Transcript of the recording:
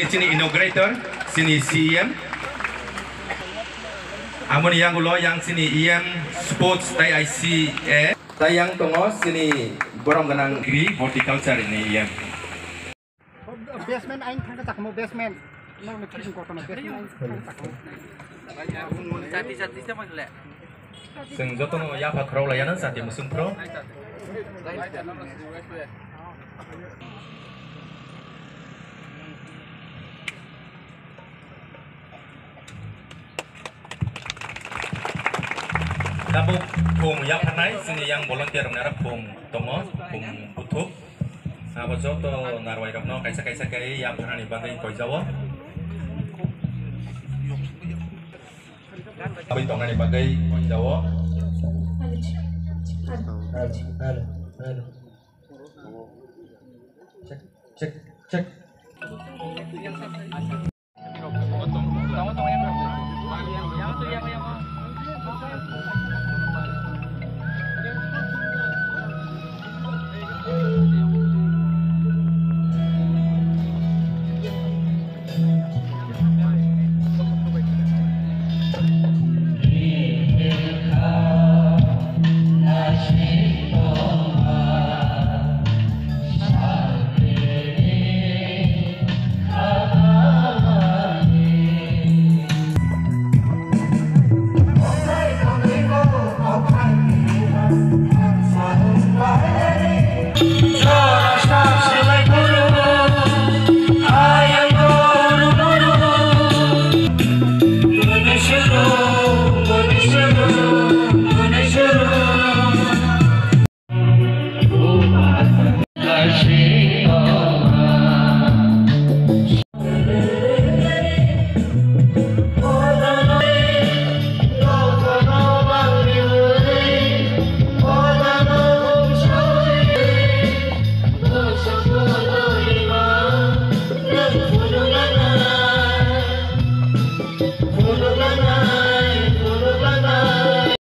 Sini inaugurator, sini CM. Amun yang ulo yang sini EM Sports Tai ICA. Tayang tongo sini borong ganang gri horticulture ini EM. Basement aing thang tak mau basement. Mau ngetik kota mau basement aing tak mau. Sati sama le. Sing jotong ya pa pro layanan sati musim pro. Dapat pung yang panai sini yang volunteer menara pung tongo pung utuh. Apa joto narwai rapno kaisa kai yang panai bandai koi jawa. Apa itu ngani bandai koi jawa. Halo. Cek. Nashito